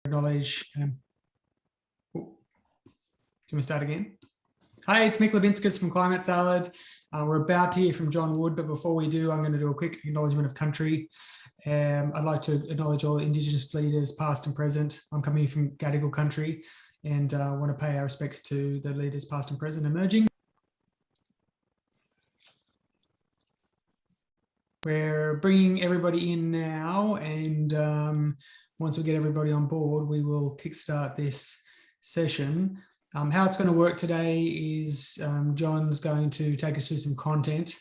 Acknowledge. Do you want to start again? Hi, it's Mick Levinskas from Climate Salad. We're about to hear from John Wood, but before we do, I'm going to do a quick acknowledgement of country. I'd like to acknowledge all Indigenous leaders, past and present. I'm coming from Gadigal country, and I want to pay our respects to the leaders, past and present, emerging. We're bringing everybody in now, and once we get everybody on board, we will kickstart this session. How it's going to work today is John's going to take us through some content.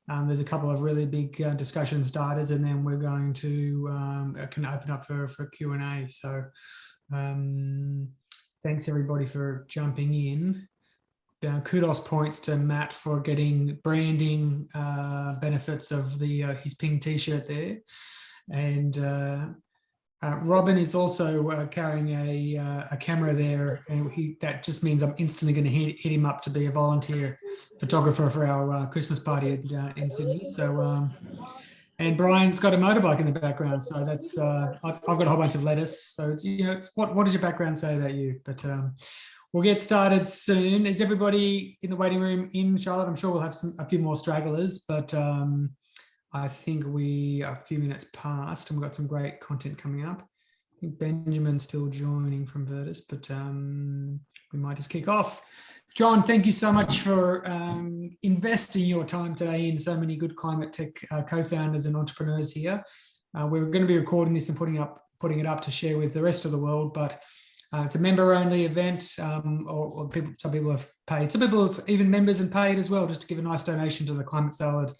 There's a couple of really big discussion starters, and then we're going to can open up for Q&A. So thanks everybody for jumping in. Kudos points to Matt for getting branding benefits of the his pink t-shirt there, and Robin is also carrying a camera there, and that just means I'm instantly going to hit him up to be a volunteer photographer for our Christmas party in Sydney. So, and Brian's got a motorbike in the background, so that's I've got a whole bunch of lettuce. So it's, you know, it's, what does your background say about you? But we'll get started soon. Is everybody in the waiting room in, Charlotte? I'm sure we'll have a few more stragglers, but I think we are a few minutes past, and we've got some great content coming up. I think Benjamin's still joining from Virtus, but we might just kick off. John, thank you so much for investing your time today in so many good climate tech co-founders and entrepreneurs here. We're going to be recording this and putting it up to share with the rest of the world, but it's a member-only event, or some people have paid. Some people have even members and paid as well, just to give a nice donation to the Climate Salad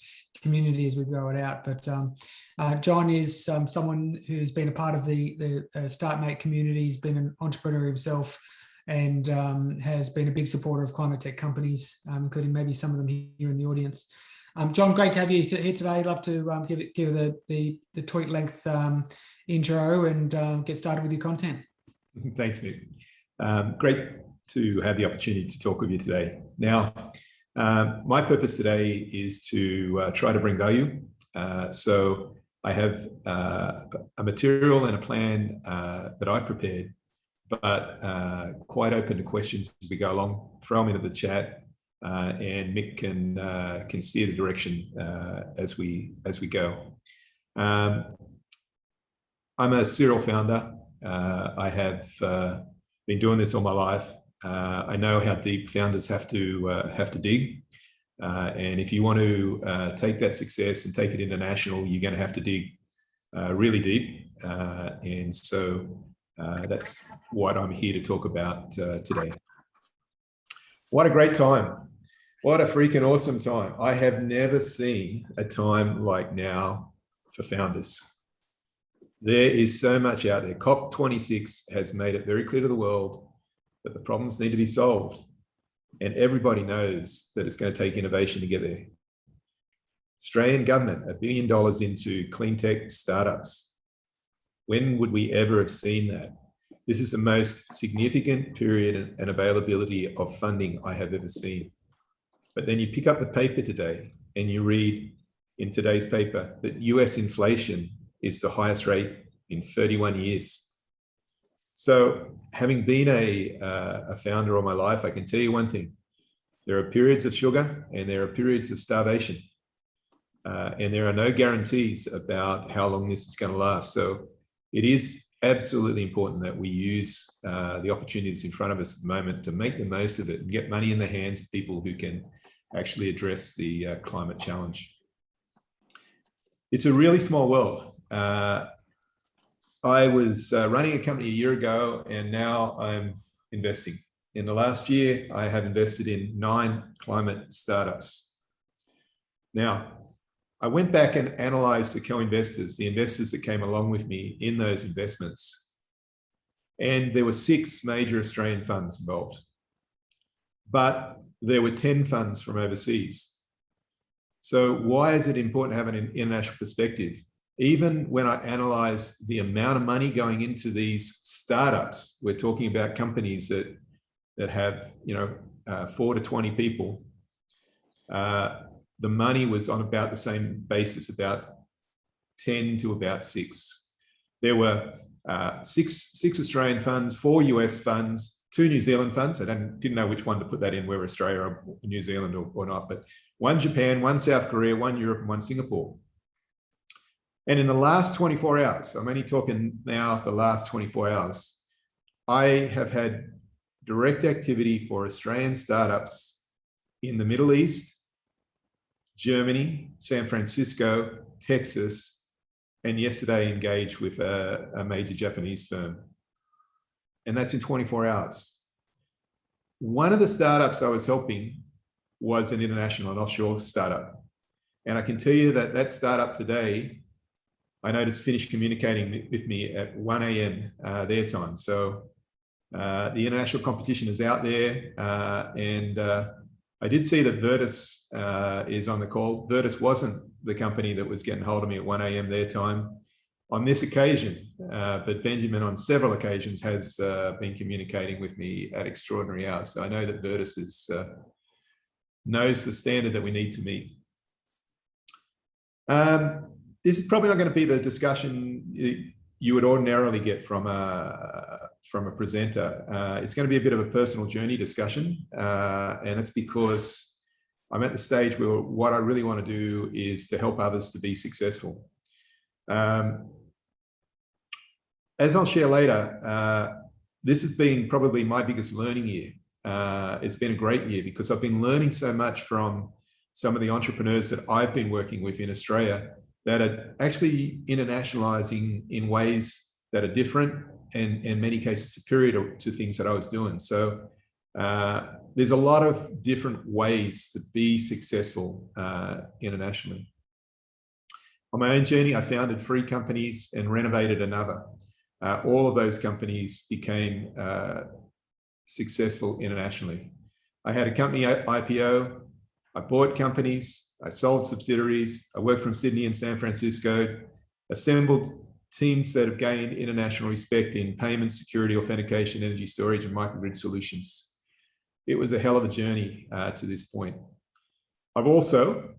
community as we grow it out. But John is someone who's been a part of the StartMate community. He's been an entrepreneur himself, and has been a big supporter of climate tech companies, including maybe some of them here in the audience. John, great to have you here today. I'd love to give the tweet length intro and get started with your content. Thanks, Mick. Great to have the opportunity to talk with you today. Now, my purpose today is to try to bring value. So I have a material and a plan that I prepared, but quite open to questions as we go along. Throw them into the chat, and Mick can steer the direction as we go. I'm a serial founder. I have been doing this all my life. I know how deep founders have to dig, and if you want to take that success and take it international, you're going to have to dig really deep. And so that's what I'm here to talk about today. What a great time! What a freaking awesome time! I have never seen a time like now for founders. There is so much out there. COP26 has made it very clear to the world that the problems need to be solved. And everybody knows that it's going to take innovation to get there. Australian government, $1 billion into clean tech startups. When would we ever have seen that? This is the most significant period and availability of funding I have ever seen. But then you pick up the paper today and you read in today's paper that US inflation is the highest rate in 31 years. So having been a founder all my life, I can tell you one thing. There are periods of sugar and there are periods of starvation. And there are no guarantees about how long this is going to last. So it is absolutely important that we use the opportunities in front of us at the moment to make the most of it and get money in the hands of people who can actually address the climate challenge. It's a really small world. I was running a company a year ago, and now I'm investing. In the last year, I have invested in 9 climate startups. Now, I went back and analyzed the co-investors, the investors that came along with me in those investments. And there were 6 major Australian funds involved. But there were 10 funds from overseas. So why is it important to have an international perspective? Even when I analyze the amount of money going into these startups, we're talking about companies that have 4 to 20 people. The money was on about the same basis, about 10 to about 6. There were six Australian funds, 4 US funds, 2 New Zealand funds. I didn't know which one to put that in, whether Australia or New Zealand or not, but 1 Japan, 1 South Korea, 1 Europe, and 1 Singapore. And in the last 24 hours, I'm only talking now the last 24 hours, I have had direct activity for Australian startups in the Middle East, Germany, San Francisco, Texas, and yesterday engaged with a major Japanese firm. And that's in 24 hours. One of the startups I was helping was an international and offshore startup. And I can tell you that that startup today, I noticed, finished communicating with me at 1 a.m. Their time. So the international competition is out there. And I did see that Virtus is on the call. Virtus wasn't the company that was getting hold of me at 1 a.m. their time on this occasion, but Benjamin on several occasions has been communicating with me at extraordinary hours. So I know that Virtus knows the standard that we need to meet. This is probably not going to be the discussion you would ordinarily get from a presenter. It's going to be a bit of a personal journey discussion, and it's because I'm at the stage where what I really want to do is to help others to be successful. As I'll share later, this has been probably my biggest learning year. It's been a great year because I've been learning so much from some of the entrepreneurs that I've been working with in Australia that are actually internationalizing in ways that are different and in many cases superior to things that I was doing. So there's a lot of different ways to be successful internationally. On my own journey, I founded 3 companies and renovated another. All of those companies became successful internationally. I had a company IPO, I bought companies, I sold subsidiaries, I worked from Sydney and San Francisco, assembled teams that have gained international respect in payment, security, authentication, energy storage, and microgrid solutions. It was a hell of a journey to this point. I've also,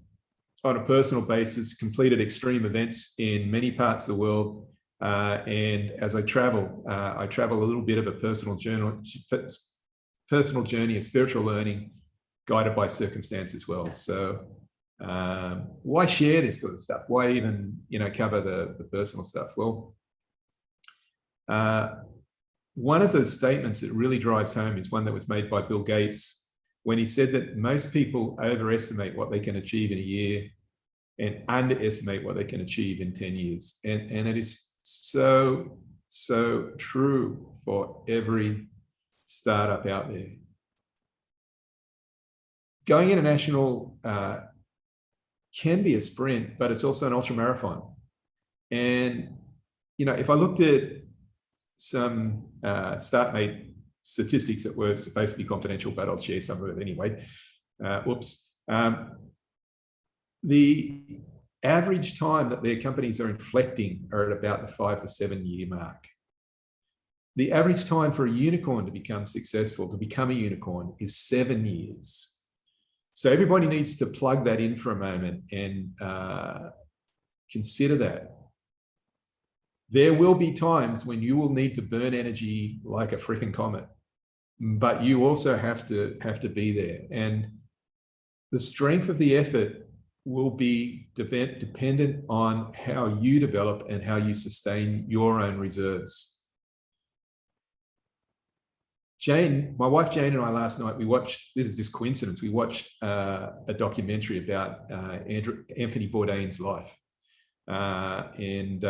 on a personal basis, completed extreme events in many parts of the world. And as I travel a little bit of a personal journey of spiritual learning, guided by circumstance as well. So why share this sort of stuff? Why even cover the personal stuff? Well, one of the statements that really drives home is one that was made by Bill Gates when he said that most people overestimate what they can achieve in a year and underestimate what they can achieve in 10 years. And it is so true for every startup out there. Going international can be a sprint, but it's also an ultra marathon. And if I looked at some StartMate statistics that were supposed to be confidential, but I'll share some of it anyway. The average time that their companies are inflecting are at about the 5 to 7 year mark. The average time for a unicorn to become successful, to become a unicorn, is 7 years. So everybody needs to plug that in for a moment and consider that. There will be times when you will need to burn energy like a freaking comet, but you also have to be there. And the strength of the effort will be dependent on how you develop and how you sustain your own reserves. Jane, my wife Jane and I last night, we watched, this is just coincidence, we watched a documentary about Anthony Bourdain's life. And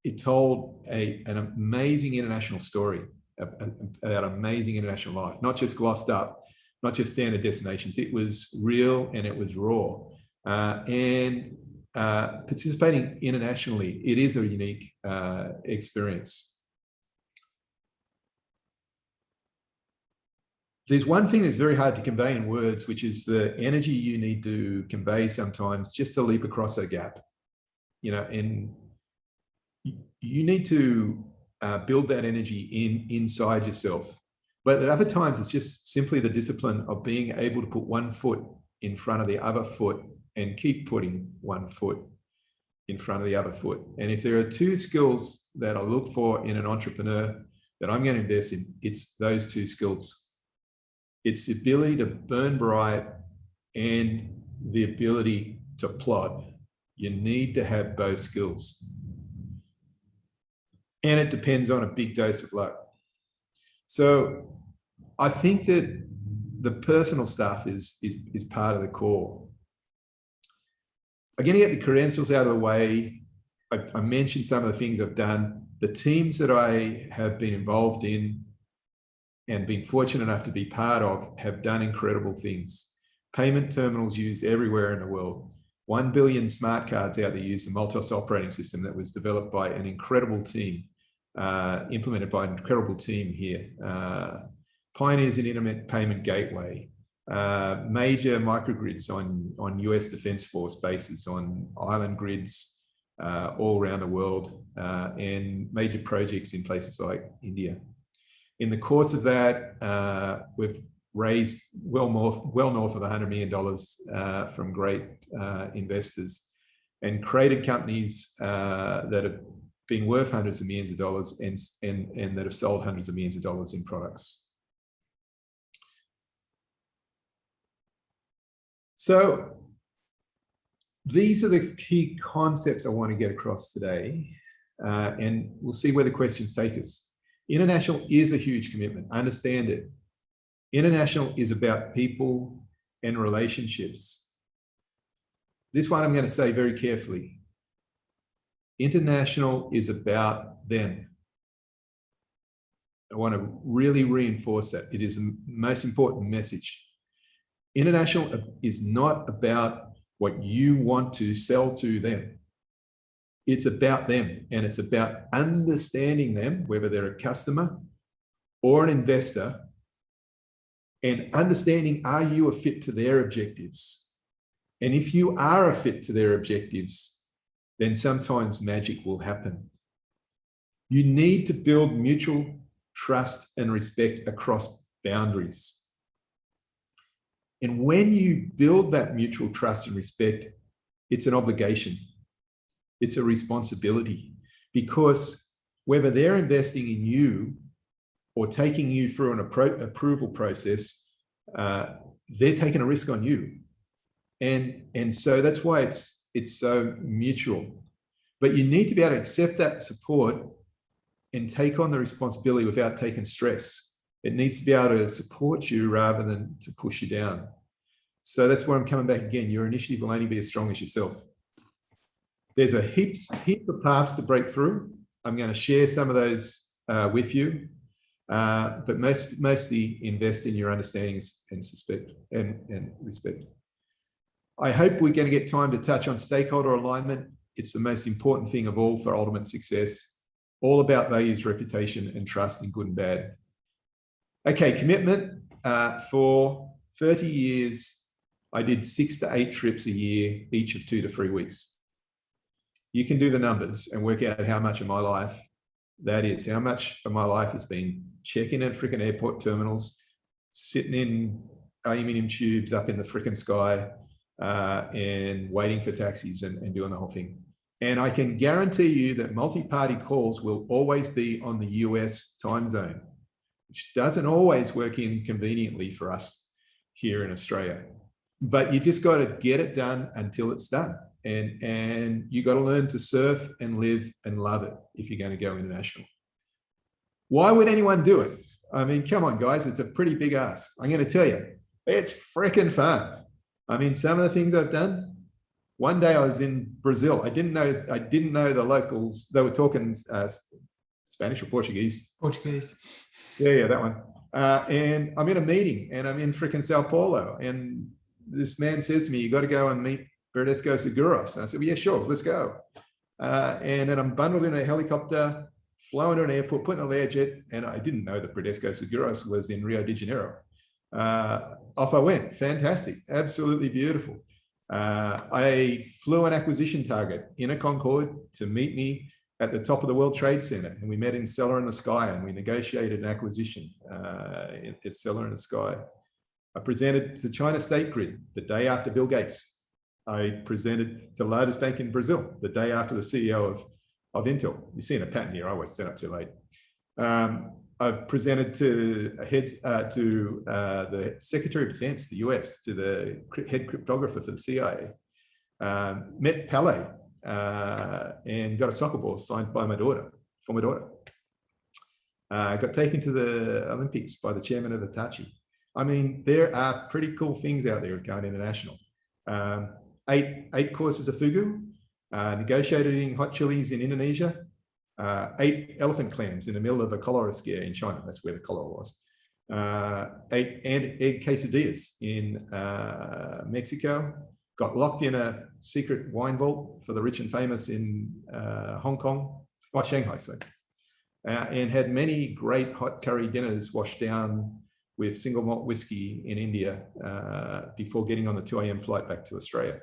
it told an amazing international story about amazing international life, not just glossed up, not just standard destinations. It was real and it was raw. And participating internationally, it is a unique experience. There's one thing that's very hard to convey in words, which is the energy you need to convey sometimes just to leap across a gap, and you need to build that energy inside yourself. But at other times, it's just simply the discipline of being able to put one foot in front of the other foot and keep putting one foot in front of the other foot. And if there are two skills that I look for in an entrepreneur that I'm going to invest in, it's those two skills. It's the ability to burn bright and the ability to plod. You need to have both skills. And it depends on a big dose of luck. So I think that the personal stuff is part of the core. I'm going to get the credentials out of the way. I mentioned some of the things I've done. The teams that I have been involved in and been fortunate enough to be part of have done incredible things. Payment terminals used everywhere in the world. 1 billion smart cards out there use the Maltos operating system that was developed by an incredible team, implemented by an incredible team here. Pioneers in internet payment gateway, major microgrids on US Defense Force bases, on island grids all around the world, and major projects in places like India. In the course of that, we've raised well north of $100 million from great investors and created companies that have been worth hundreds of millions of dollars and that have sold hundreds of millions of dollars in products. So these are the key concepts I want to get across today, and we'll see where the questions take us. International is a huge commitment. Understand it. International is about people and relationships. This one I'm going to say very carefully. International is about them. I want to really reinforce that. It is the most important message. International is not about what you want to sell to them. It's about them, and it's about understanding them, whether they're a customer or an investor, and understanding, are you a fit to their objectives? And if you are a fit to their objectives, then sometimes magic will happen. You need to build mutual trust and respect across boundaries. And when you build that mutual trust and respect, it's an obligation. It's a responsibility, because whether they're investing in you or taking you through an approval process, they're taking a risk on you. And so that's why it's so mutual. But you need to be able to accept that support and take on the responsibility without taking stress. It needs to be able to support you rather than to push you down. So that's where I'm coming back again. Your initiative will only be as strong as yourself. There's a heap of paths to break through. I'm going to share some of those with you, but mostly invest in your understandings and respect. I hope we're going to get time to touch on stakeholder alignment. It's the most important thing of all for ultimate success. All about values, reputation, and trust in good and bad. Okay, commitment. For 30 years, I did 6 to 8 trips a year, each of 2 to 3 weeks. You can do the numbers and work out how much of my life that is. How much of my life has been checking at freaking airport terminals, sitting in aluminium tubes up in the freaking sky, and waiting for taxis and doing the whole thing. And I can guarantee you that multi-party calls will always be on the US time zone, which doesn't always work in conveniently for us here in Australia. But you just got to get it done until it's done. And you got to learn to surf and live and love it if you're going to go international. Why would anyone do it? I mean, come on, guys, it's a pretty big ask. I'm going to tell you, it's freaking fun. I mean, some of the things I've done. One day I was in Brazil. I didn't know the locals. They were talking Spanish or Portuguese. Portuguese. Yeah, that one. And I'm in a meeting, and I'm in freaking Sao Paulo, and this man says to me, "You got to go and meet Bradesco Seguros." And I said, "Well, yeah, sure, let's go." And then I'm bundled in a helicopter, flown to an airport, put in a Learjet, and I didn't know that Bradesco Seguros was in Rio de Janeiro. Off I went. Fantastic, absolutely beautiful. I flew an acquisition target in a Concorde to meet me at the top of the World Trade Center, and we met in Seller in the Sky, and we negotiated an acquisition at Seller in the Sky. I presented to China State Grid the day after Bill Gates. I presented to the largest bank in Brazil the day after the CEO of Intel. You're seeing a pattern here. I always turn up too late. I've presented to the Secretary of Defense, the US, to the head cryptographer for the CIA. Met Pele and got a soccer ball signed by my daughter, for my daughter. Got taken to the Olympics by the chairman of Hitachi. I mean, there are pretty cool things out there going international. 8 courses of fugu, negotiated eating hot chilies in Indonesia, 8 elephant clams in the middle of a cholera scare in China. That's where the cholera was. 8 egg quesadillas in Mexico. Got locked in a secret wine vault for the rich and famous in Hong Kong, or Shanghai, sorry. And had many great hot curry dinners washed down with single malt whiskey in India before getting on the 2 a.m. flight back to Australia.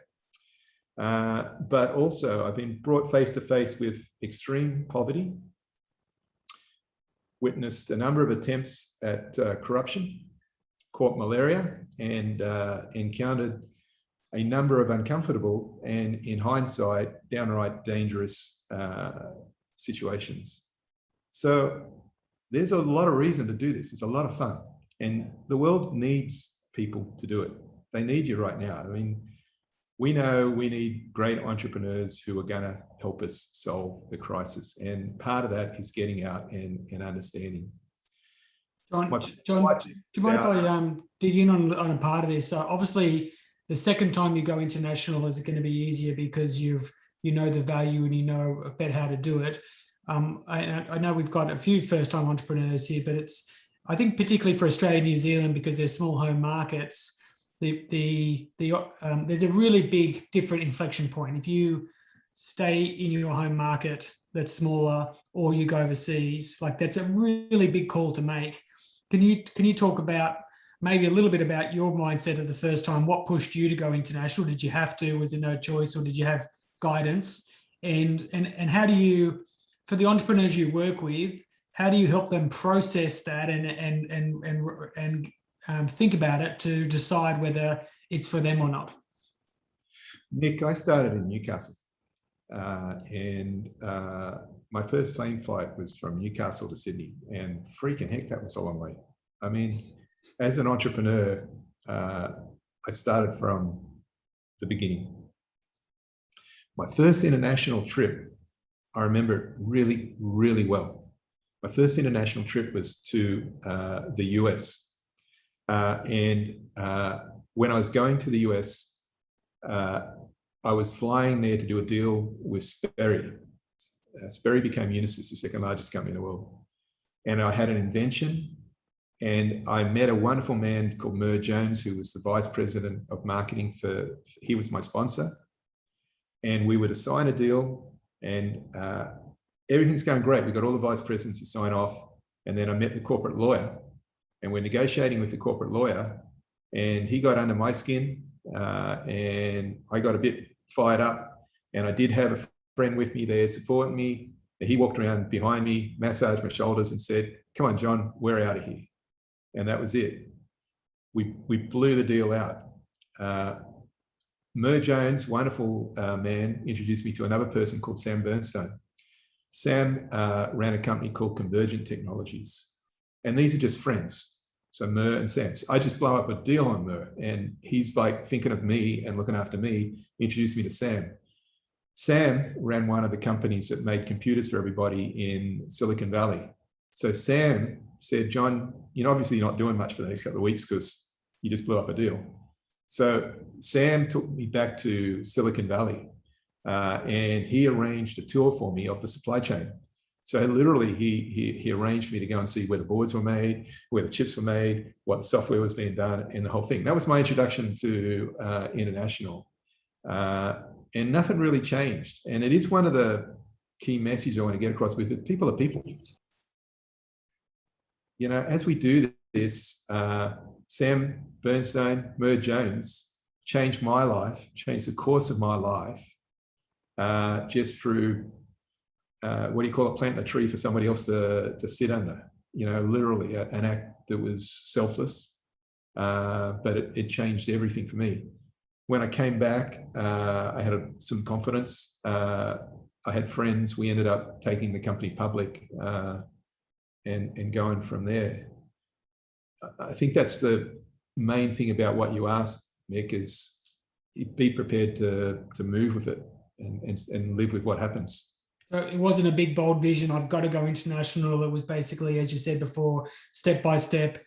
But also I've been brought face to face with extreme poverty, witnessed a number of attempts at corruption, caught malaria, and encountered a number of uncomfortable and, in hindsight, downright dangerous situations. So there's a lot of reason to do this. It's a lot of fun. And the world needs people to do it. They need you right now. I mean, we know we need great entrepreneurs who are going to help us solve the crisis. And part of that is getting out and understanding. John, do you mind if I dig in on a part of this? Obviously, the second time you go international is going to be easier because you know the value and you know about how to do it. I know we've got a few first-time entrepreneurs here, but I think particularly for Australia and New Zealand, because they're small home markets, there's a really big different inflection point. If you stay in your home market that's smaller, or you go overseas, like that's a really big call to make. Can you talk about maybe a little bit about your mindset of the first time? What pushed you to go international? Did you have to? Was there no choice, or did you have guidance? And how do you, for the entrepreneurs you work with, how do you help them process that and think about it to decide whether it's for them or not? Nick, I started in Newcastle, and my first plane flight was from Newcastle to Sydney, and freaking heck, that was a long way. I mean, as an entrepreneur, I started from the beginning. My first international trip, I remember it really, really well. My first international trip was to the US. And when I was going to the US, I was flying there to do a deal with Sperry. Sperry became Unisys, the second largest company in the world. And I had an invention, and I met a wonderful man called Mer Jones, who was the vice president of marketing he was my sponsor. And we were to sign a deal, and everything's going great. We got all the vice presidents to sign off. And then I met the corporate lawyer, and we're negotiating with the corporate lawyer, and he got under my skin, and I got a bit fired up. And I did have a friend with me there supporting me. And he walked around behind me, massaged my shoulders and said, "Come on, John, we're out of here." And that was it. We blew the deal out. Mer Jones, wonderful man, introduced me to another person called Sam Bernstein. Sam ran a company called Convergent Technologies. And these are just friends. So Mer and Sam. So I just blow up a deal on Mer, and he's like thinking of me and looking after me, introduced me to Sam. Sam ran one of the companies that made computers for everybody in Silicon Valley. So Sam said, "John, obviously you're not doing much for the next couple of weeks because you just blew up a deal." So Sam took me back to Silicon Valley, and he arranged a tour for me of the supply chain. So literally he arranged for me to go and see where the boards were made, where the chips were made, what the software was being done, and the whole thing. That was my introduction to international. And nothing really changed. And it is one of the key messages I want to get across with it. People are people. As we do this, Sam Bernstein, Mer Jones changed my life, changed the course of my life, just through, what do you call it, planting a tree for somebody else to sit under, literally an act that was selfless, but it changed everything for me. when I came back, I had some confidence. I had friends. We ended up taking the company public and going from there. I think that's the main thing about what you asked, Mick, is be prepared to move with it and live with what happens. So it wasn't a big, bold vision. I've got to go international. It was basically, as you said before, step by step,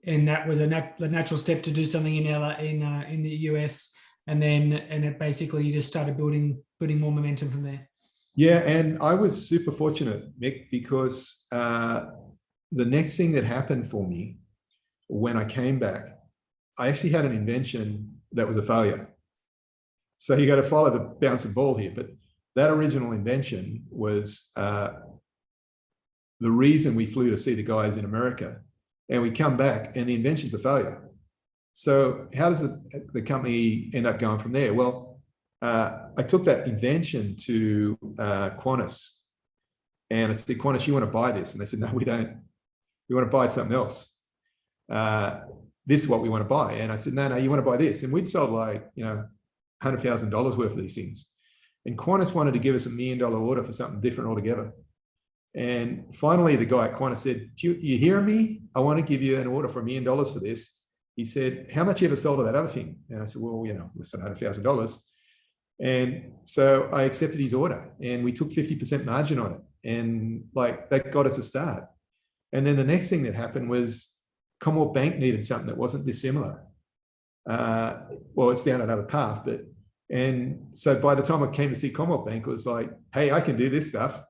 and that was the natural step to do something in the US, and it basically you just started building more momentum from there. Yeah, and I was super fortunate, Mick, because the next thing that happened for me when I came back, I actually had an invention that was a failure. So you got to follow the bouncing ball here, but that original invention was the reason we flew to see the guys in America, and we come back and the invention's a failure. So how does the company end up going from there? Well, I took that invention to Qantas, and I said, Qantas, you want to buy this? And they said, no, we don't. We want to buy something else. This is what we want to buy. And I said, no, you want to buy this. And we'd sold like, $100,000 worth of these things. And Qantas wanted to give us $1 million order for something different altogether. And finally, the guy at Qantas said, you hear me? I want to give you an order for $1 million for this. He said, how much you ever sold of that other thing? And I said, well, less than $100,000. And so I accepted his order, and we took 50% margin on it. And like that got us a start. And then the next thing that happened was Commonwealth Bank needed something that wasn't dissimilar. Well, it's down another path, and so by the time I came to see Commonwealth Bank, it was like, hey, I can do this stuff.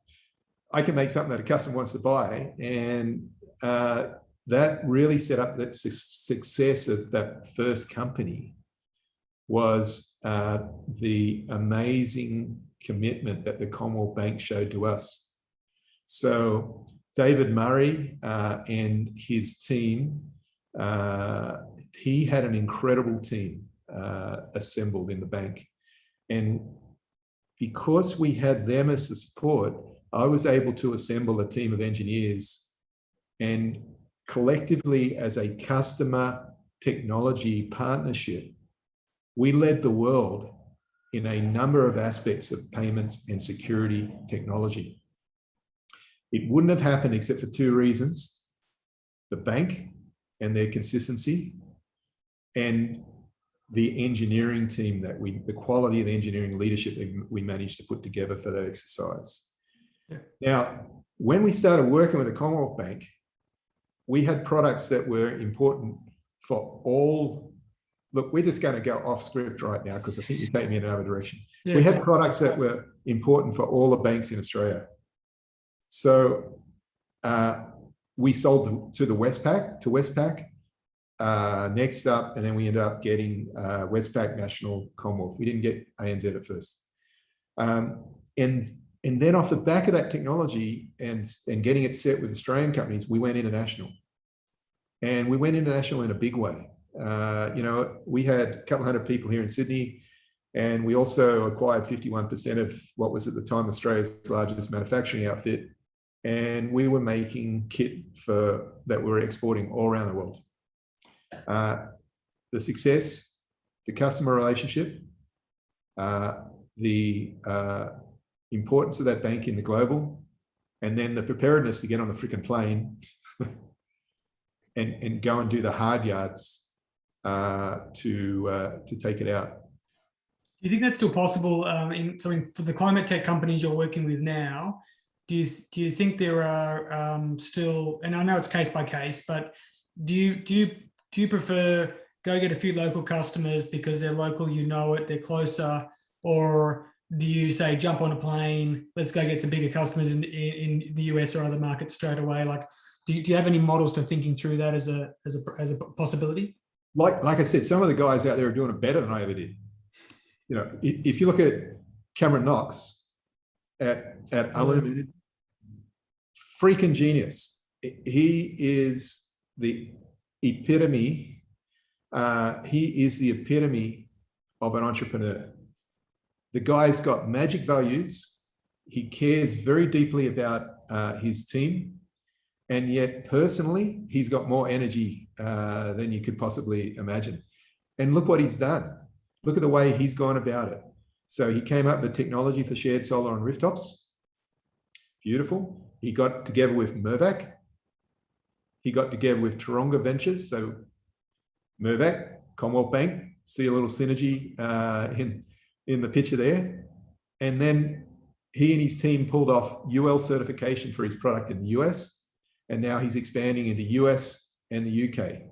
I can make something that a customer wants to buy. And that really set up the success of that first company was the amazing commitment that the Commonwealth Bank showed to us. So David Murray and his team, he had an incredible team assembled in the bank. And because we had them as the support, I was able to assemble a team of engineers, and collectively as a customer technology partnership, we led the world in a number of aspects of payments and security technology. It wouldn't have happened except for two reasons: the bank and their consistency, and the engineering team the quality of the engineering leadership that we managed to put together for that exercise. Yeah. Now, when we started working with the Commonwealth Bank, we had products that were important for all. Look, we're just going to go off script right now because I think you take me in another direction. Yeah. We had products that were important for all the banks in Australia. So we sold to Westpac, next up, and then we ended up getting Westpac, National, Commonwealth. We didn't get ANZ at first. And then off the back of that technology and getting it set with Australian companies, we went international. And we went international in a big way. We had a couple hundred people here in Sydney, and we also acquired 51% of what was at the time Australia's largest manufacturing outfit. And we were making kit that we were exporting all around the world. The success, the customer relationship, the importance of that bank in the global, and then the preparedness to get on the freaking plane and go and do the hard yards to take it out. Do you think that's still possible? For the climate tech companies you're working with now, do you think there are still, and I know it's case by case, but do you prefer go get a few local customers because they're local, they're closer, or do you say jump on a plane, let's go get some bigger customers in the US or other markets straight away? Like, do you have any models to thinking through that as a possibility? Like I said, some of the guys out there are doing it better than I ever did. If you look at Cameron Knox at Unlimited, freaking genius. He is the epitome. He is the epitome of an entrepreneur. The guy's got magic values. He cares very deeply about his team. And yet personally, he's got more energy than you could possibly imagine. And look what he's done. Look at the way he's gone about it. So he came up with technology for shared solar on rooftops. Beautiful. He got together with Mirvac. He got together with Taronga Ventures. So Mirvac, Commonwealth Bank, see a little synergy in the picture there. And then he and his team pulled off UL certification for his product in the US. And now he's expanding into US and the UK.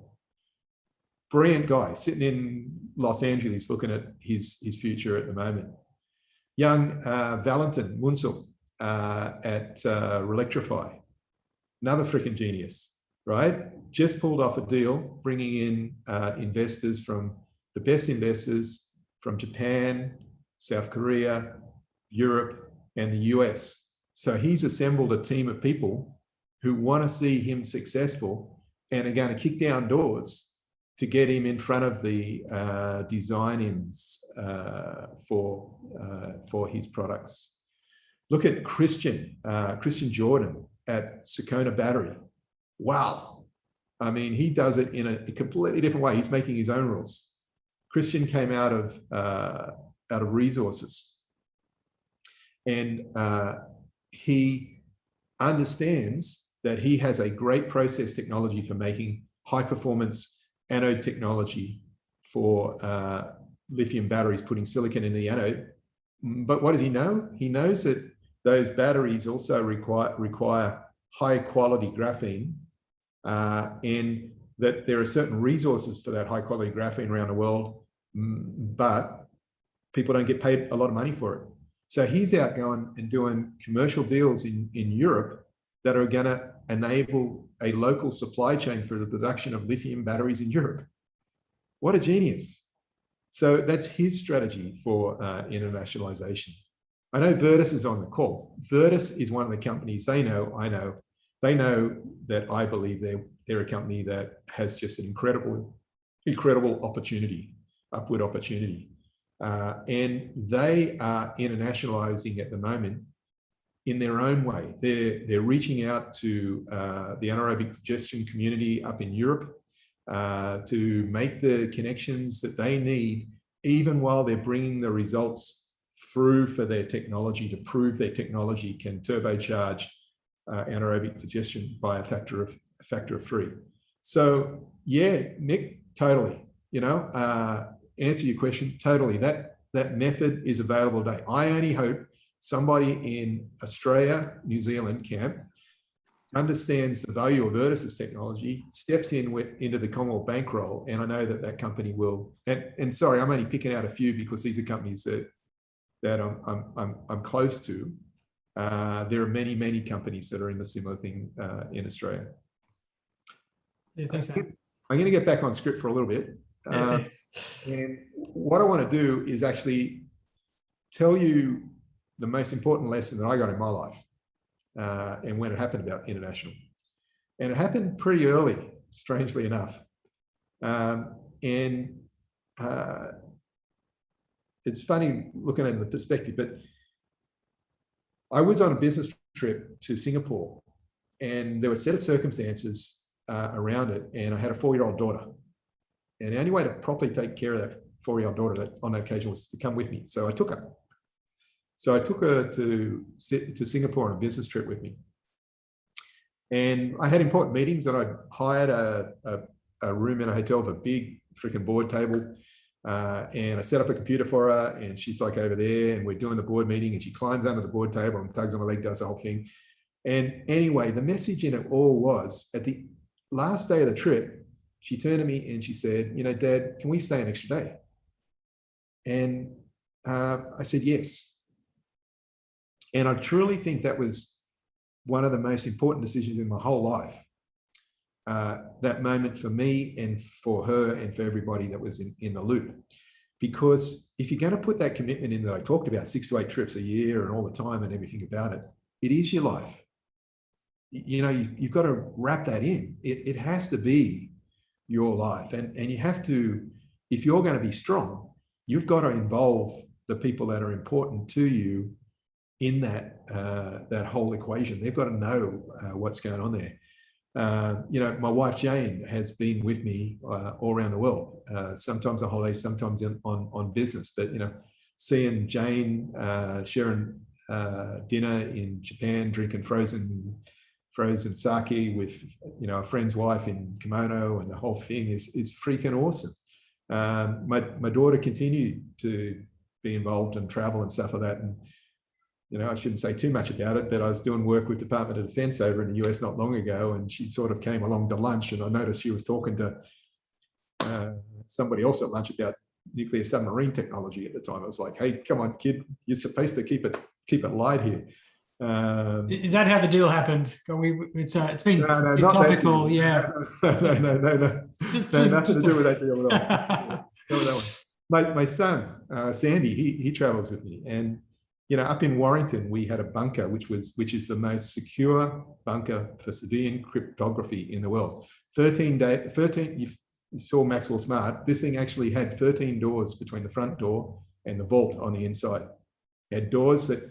Brilliant guy sitting in Los Angeles looking at his future at the moment. Young Valentin Munsel at Relectrify, another freaking genius, right? Just pulled off a deal, bringing in investors from the best investors from Japan, South Korea, Europe, and the US. So he's assembled a team of people who want to see him successful and are going to kick down doors to get him in front of the design-ins for his products. Look at Christian Jordan at Sakona Battery. Wow. I mean, he does it in a completely different way. He's making his own rules. Christian came out of resources, and he understands that he has a great process technology for making high performance anode technology for lithium batteries, putting silicon in the anode. But what does he know? He knows that those batteries also require high quality graphene, and that there are certain resources for that high quality graphene around the world, but people don't get paid a lot of money for it. So he's out going and doing commercial deals in Europe that are going to enable a local supply chain for the production of lithium batteries in Europe. What a genius. So that's his strategy for internationalization. I know Virtus is on the call. Virtus is one of the companies I know that I believe they're a company that has just an incredible opportunity, upward opportunity. And they are internationalizing at the moment in their own way. They're reaching out to the anaerobic digestion community up in Europe to make the connections that they need, even while they're bringing the results through for their technology to prove their technology can turbocharge anaerobic digestion by a factor of 3. So yeah, Nick, totally. Answer your question, totally. That method is available today. I only hope somebody in Australia, New Zealand camp understands the value of Virtus's technology, steps into the Commonwealth Bank role, and I know that company will. And sorry, I'm only picking out a few because these are companies that I'm close to. There are many companies that are in the similar thing in Australia. Yeah, thanks, I'm going to get back on script for a little bit. And what I want to do is actually tell you the most important lesson that I got in my life, and when it happened about international. And it happened pretty early, strangely enough. It's funny looking at it in the perspective, but I was on a business trip to Singapore, and there were a set of circumstances around it, and I had a 4-year-old daughter. And the only way to properly take care of that 4-year-old daughter on that occasion was to come with me. So I took her. So I took her to Singapore on a business trip with me. And I had important meetings, and I hired a room in a hotel with a big freaking board table. And I set up a computer for her, and she's like over there, and we're doing the board meeting, and she climbs under the board table and tugs on my leg, does the whole thing. And anyway, the message in it all was, at the last day of the trip, she turned to me and she said, Dad, can we stay an extra day? And I said, yes. And I truly think that was one of the most important decisions in my whole life. That moment for me and for her and for everybody that was in the loop. Because if you're going to put that commitment in that I talked about, 6 to 8 trips a year and all the time and everything about it, it is your life. You've got to wrap that in. It has to be your life. And you have to, if you're going to be strong, you've got to involve the people that are important to you in that whole equation. They've got to know what's going on there. My wife Jane has been with me all around the world, sometimes on holidays, sometimes on business. But seeing Jane sharing dinner in Japan, drinking frozen sake with a friend's wife in kimono, and the whole thing is freaking awesome. My daughter continued to be involved in travel and stuff like that, and I shouldn't say too much about it, but I was doing work with Department of Defense over in the US not long ago, and she sort of came along to lunch, and I noticed she was talking to somebody else at lunch about nuclear submarine technology at the time. I was like, hey, come on, kid, you're supposed to keep it light here. Is that how the deal happened? It's been no, topical, yeah. No. Nothing to do with that deal at all. My son, Sandy, he travels with me, and up in Warrington, we had a bunker, which is the most secure bunker for civilian cryptography in the world. 13, you saw Maxwell Smart. This thing actually had 13 doors between the front door and the vault on the inside. It had doors that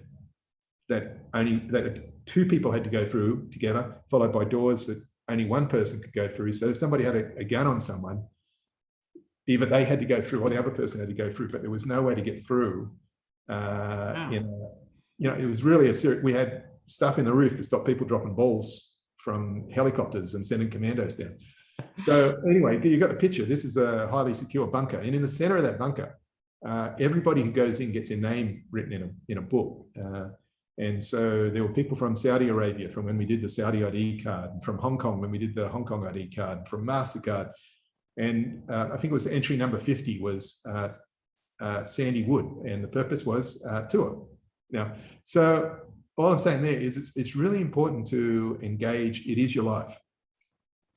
two people had to go through together, followed by doors that only one person could go through. So if somebody had a gun on someone, either they had to go through or the other person had to go through, but there was no way to get through. Wow. It was really we had stuff in the roof to stop people dropping balls from helicopters and sending commandos down. So anyway, you got the picture. This is a highly secure bunker, and in the center of that bunker, everybody who goes in gets their name written in a book. And so there were people from Saudi Arabia, from when we did the Saudi ID card, and from Hong Kong when we did the Hong Kong ID card, from MasterCard, and I think it was entry number 50 was Sandy Wood, and the purpose was tour. So all I'm saying there is it's really important to engage. It is your life.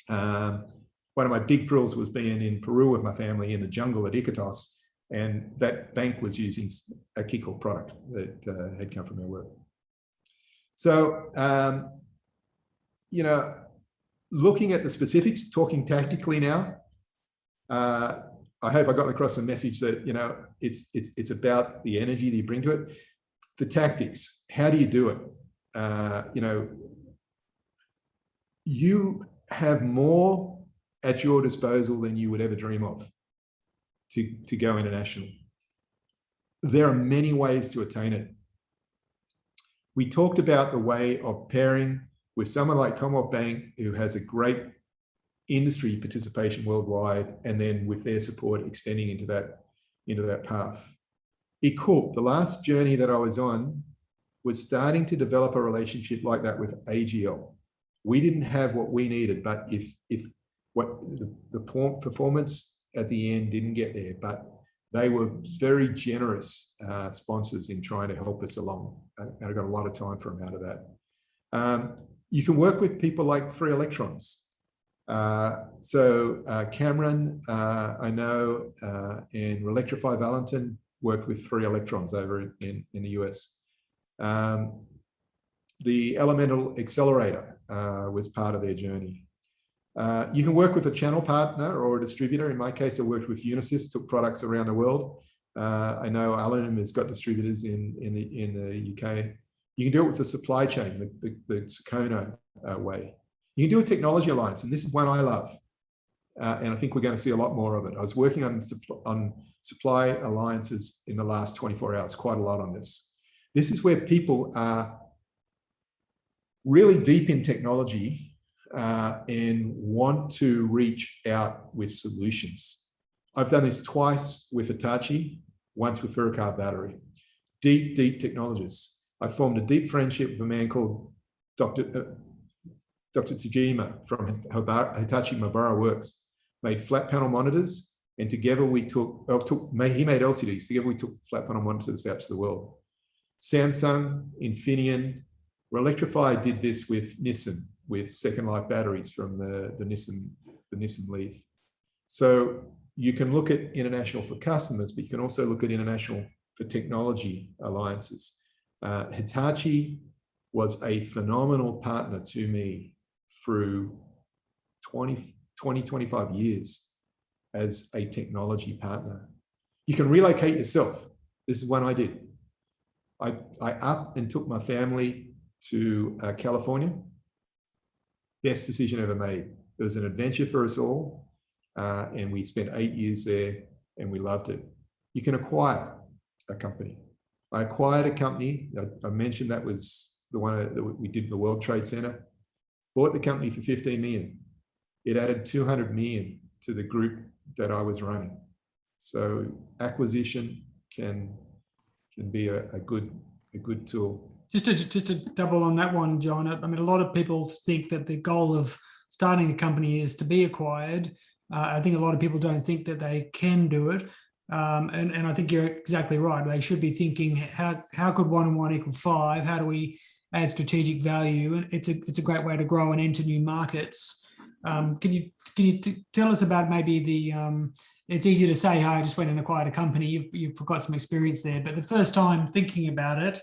One of my big thrills was being in Peru with my family in the jungle at Iquitos, and that bank was using a Kikko product that had come from our work. So, looking at the specifics, talking tactically now, I hope I got across the message that, it's about the energy that you bring to it. The tactics, how do you do it? You have more at your disposal than you would ever dream of to go international. There are many ways to attain it. We talked about the way of pairing with someone like Commonwealth Bank, who has a great industry participation worldwide, and then with their support extending into that path. Equip, the last journey that I was on, was starting to develop a relationship like that with AGL. We didn't have what we needed, but if what the performance at the end didn't get there, but they were very generous sponsors in trying to help us along. I got a lot of time from out of that. You can work with people like Free Electrons. Cameron, I know, and Electrify Valentin worked with Free Electrons over in the US. The Elemental Accelerator was part of their journey. You can work with a channel partner or a distributor. In my case, I worked with Unisys, took products around the world. I know Alan has got distributors in the UK. You can do it with the supply chain, the Sakona way. You can do a technology alliance, and this is one I love. And I think we're going to see a lot more of it. I was working on supply alliances in the last 24 hours, quite a lot on this. This is where people are really deep in technology and want to reach out with solutions. I've done this twice with Hitachi, once with Furicard Battery. Deep technologists. I formed a deep friendship with a man called Dr. Tsujima from Hitachi Mabara Works, made flat panel monitors, and together we he made LCDs. Together we took flat panel monitors out to the world. Samsung, Infineon, Electrify did this with Nissan, with Second Life batteries from the Nissan Leaf. So you can look at international for customers, but you can also look at international for technology alliances. Hitachi was a phenomenal partner to me through 25 years as a technology partner. You can relocate yourself. This is one I did. I up and took my family to California. best decision ever made. It was an adventure for us all, and we spent 8 years there, and we loved it. You can acquire a company. I acquired a company. I mentioned that was the one that we did, the World Trade Center. Bought the company for 15 million. It added 200 million to the group that I was running. So acquisition can be a good tool. Just to double on that one, John. I mean, a lot of people think that the goal of starting a company is to be acquired. I think a lot of people don't think that they can do it. And I think you're exactly right. They should be thinking, how could 1 and 1 equal 5? How do we add strategic value? And it's a great way to grow and enter new markets. Can you tell us about maybe the? It's easy to say, "Hey, I just went and acquired a company." You've got some experience there, but the first time thinking about it,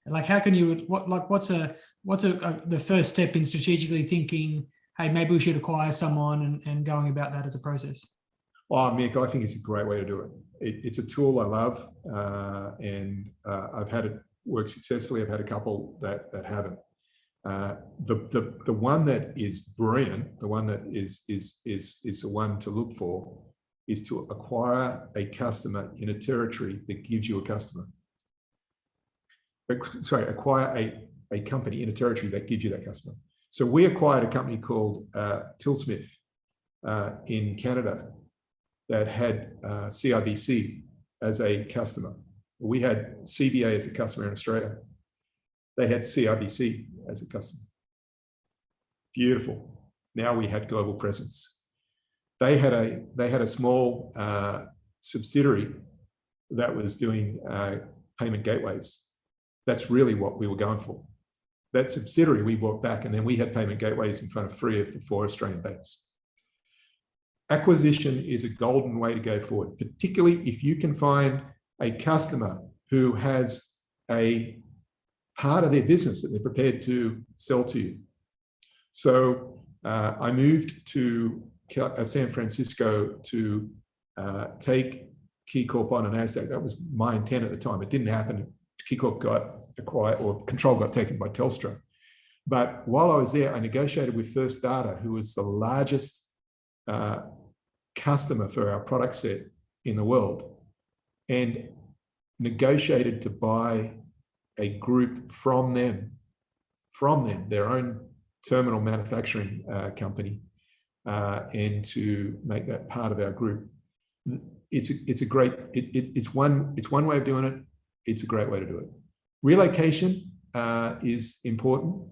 like how can you? What's the first step in strategically thinking? Hey, maybe we should acquire someone and going about that as a process. Oh, Mick, I think it's a great way to do it. It's a tool I love, and I've had it work successfully. I've had a couple that haven't. The one that is brilliant, the one that is the one to look for, is to acquire a customer in a territory that gives you a customer. Sorry, acquire a company in a territory that gives you that customer. So we acquired a company called Tilsmith in Canada that had CIBC as a customer. We had CBA as a customer in Australia. They had CIBC as a customer. Beautiful. Now we had global presence. They had a small subsidiary that was doing payment gateways. That's really what we were going for. That subsidiary we bought back, and then we had payment gateways in front of 3 of the 4 Australian banks. Acquisition is a golden way to go forward, particularly if you can find a customer who has a part of their business that they're prepared to sell to you. So I moved to San Francisco to take KeyCorp on a NASDAQ. That was my intent at the time. It didn't happen. KeyCorp got acquired, or control got taken by Telstra. But while I was there, I negotiated with First Data, who was the largest customer for our product set in the world, and negotiated to buy a group from them, their own terminal manufacturing company, and to make that part of our group. It's one way of doing it. It's a great way to do it. Relocation is important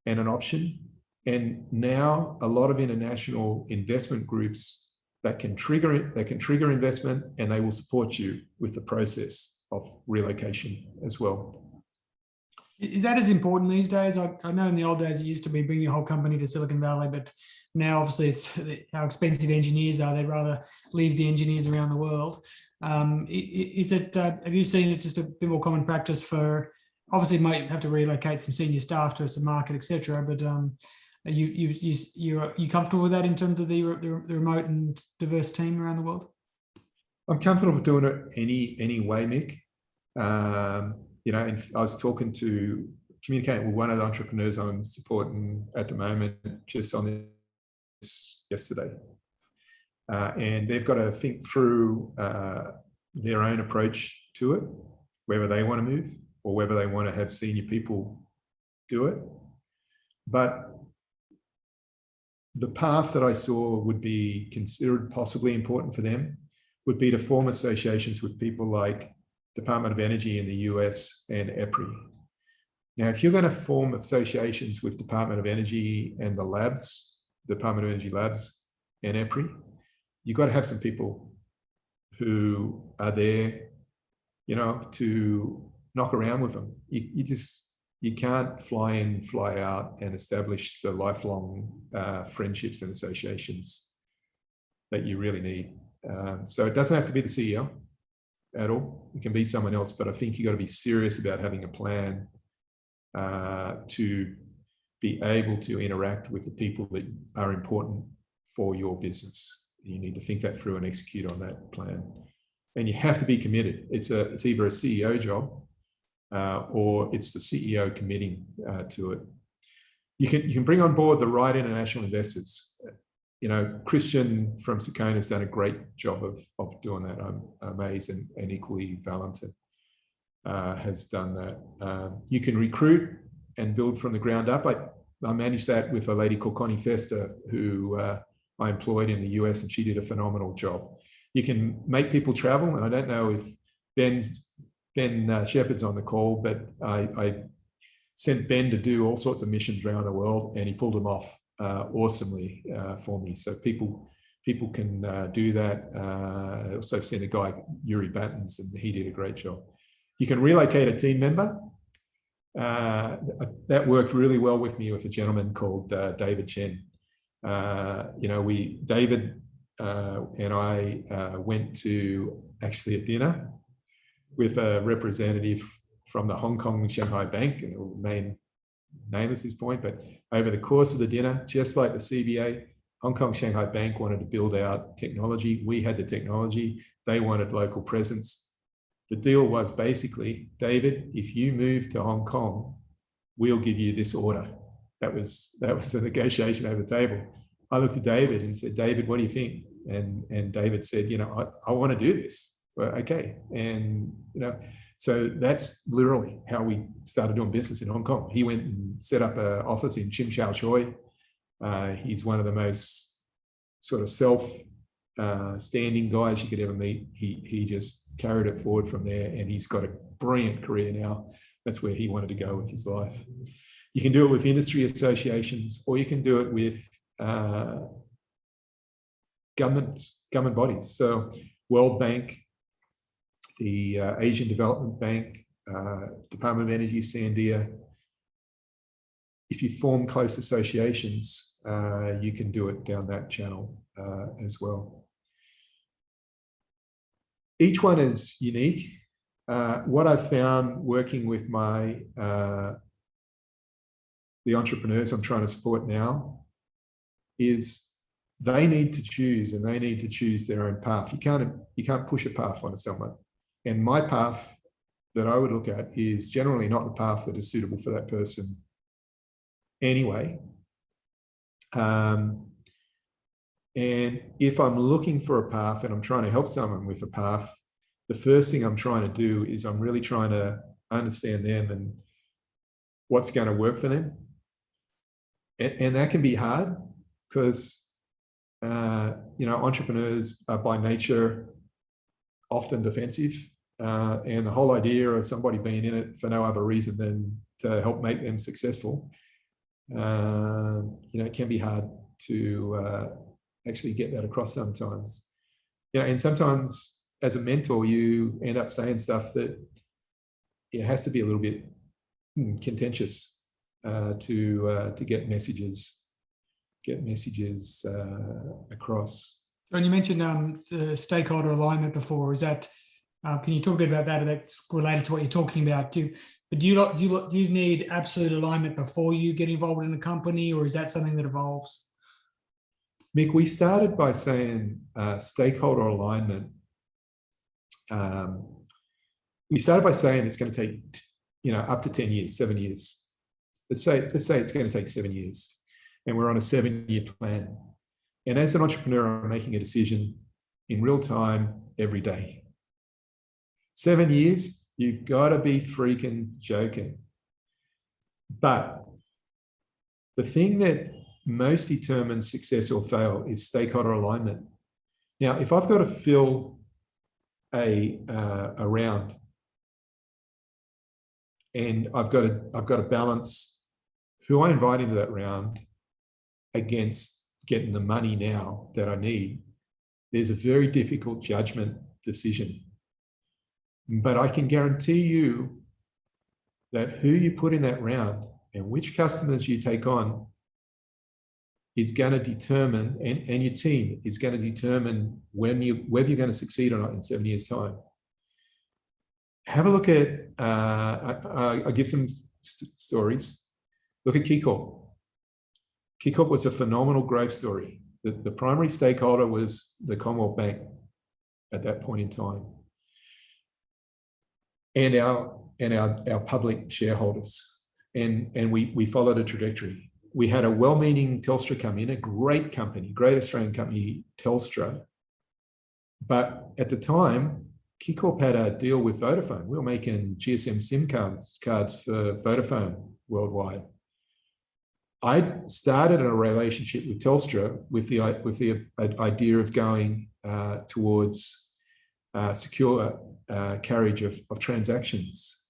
and an option. And now a lot of international investment groups that can trigger it, they can trigger investment, and they will support you with the process of relocation as well. Is that as important these days? I know in the old days it used to be bring your whole company to Silicon Valley, but now obviously it's how expensive engineers are. They'd rather leave the engineers around the world. Is it? Have you seen it's just a bit more common practice for? Obviously, you might have to relocate some senior staff to some market, etc. But are you comfortable with that in terms of the remote and diverse team around the world? I'm comfortable with doing it any way, Mick. And I was communicating with one of the entrepreneurs I'm supporting at the moment, just on this yesterday. And they've got to think through their own approach to it, whether they want to move or whether they want to have senior people do it. But the path that I saw would be considered possibly important for them would be to form associations with people like Department of Energy in the US and EPRI. Now, if you're going to form associations with Department of Energy and the labs, Department of Energy labs and EPRI, you've got to have some people who are there, to knock around with them. You can't fly in, fly out and establish the lifelong friendships and associations that you really need. So it doesn't have to be the CEO at all. It can be someone else, but I think you've got to be serious about having a plan to be able to interact with the people that are important for your business. You need to think that through and execute on that plan. And you have to be committed. It's either a CEO job or it's the CEO committing to it. you can bring on board the right international investors. Christian from Sakona has done a great job of doing that. I'm amazed, and equally Valentin has done that. You can recruit and build from the ground up. I managed that with a lady called Connie Fester, who I employed in the US, and she did a phenomenal job. You can make people travel, and I don't know if Ben Shepherd's on the call, but I sent Ben to do all sorts of missions around the world, and he pulled them off awesomely for me. So people can do that. I also sent a guy, Yuri Battens, and he did a great job. You can relocate a team member. That worked really well with me with a gentleman called David Chen. David and I went to actually a dinner with a representative from the Hong Kong Shanghai Bank, and it'll remain nameless at this point, but over the course of the dinner, just like the CBA, Hong Kong Shanghai Bank wanted to build out technology. We had the technology. They wanted local presence. The deal was basically, David, if you move to Hong Kong, we'll give you this order. That was the negotiation over the table. I looked at David and said, David, what do you think? And David said, I want to do this. Well, okay. And, so that's literally how we started doing business in Hong Kong. He went and set up an office in Tsim Sha Tsui. He's one of the most sort of self-standing guys you could ever meet. He just carried it forward from there, and he's got a brilliant career now. That's where he wanted to go with his life. You can do it with industry associations, or you can do it with government bodies. So World Bank, the Asian Development Bank, Department of Energy, Sandia. If you form close associations, you can do it down that channel as well. Each one is unique. What I've found working with the entrepreneurs I'm trying to support now is they need to choose, and they need to choose their own path. You can't push a path onto someone. And my path that I would look at is generally not the path that is suitable for that person anyway. And if I'm looking for a path and I'm trying to help someone with a path, the first thing I'm trying to do is I'm really trying to understand them and what's going to work for them. And that can be hard because, entrepreneurs are by nature often defensive, and the whole idea of somebody being in it for no other reason than to help make them successful, it can be hard to actually get that across sometimes. And sometimes as a mentor, you end up saying stuff that it has to be a little bit contentious to get messages across. And you mentioned stakeholder alignment before. Is that can you talk a bit about that? That's related to what you're talking about too. But do you need absolute alignment before you get involved in a company, or is that something that evolves? Mick, we started by saying stakeholder alignment. We started by saying it's going to take up to 10 years, 7 years. Let's say it's going to take 7 years, and we're on a 7-year plan. And as an entrepreneur, I'm making a decision in real time every day. 7 years, you've got to be freaking joking. But the thing that most determines success or fail is stakeholder alignment. Now, if I've got to fill a round, and I've got to balance who I invite into that round against getting the money now that I need, there's a very difficult judgment decision. But I can guarantee you that who you put in that round and which customers you take on is going to determine, and your team is going to determine whether you're going to succeed or not in 7 years' time. Have a look at, I'll give some stories. Look at KeyCorp. KeyCorp was a phenomenal growth story. The primary stakeholder was the Commonwealth Bank at that point in time, and our public shareholders, and we followed a trajectory. we had a well-meaning Telstra come in, a great company, great Australian company, Telstra. But at the time, KeyCorp had a deal with Vodafone. We were making GSM SIM cards for Vodafone worldwide. I started a relationship with Telstra with the idea of going towards secure carriage of transactions.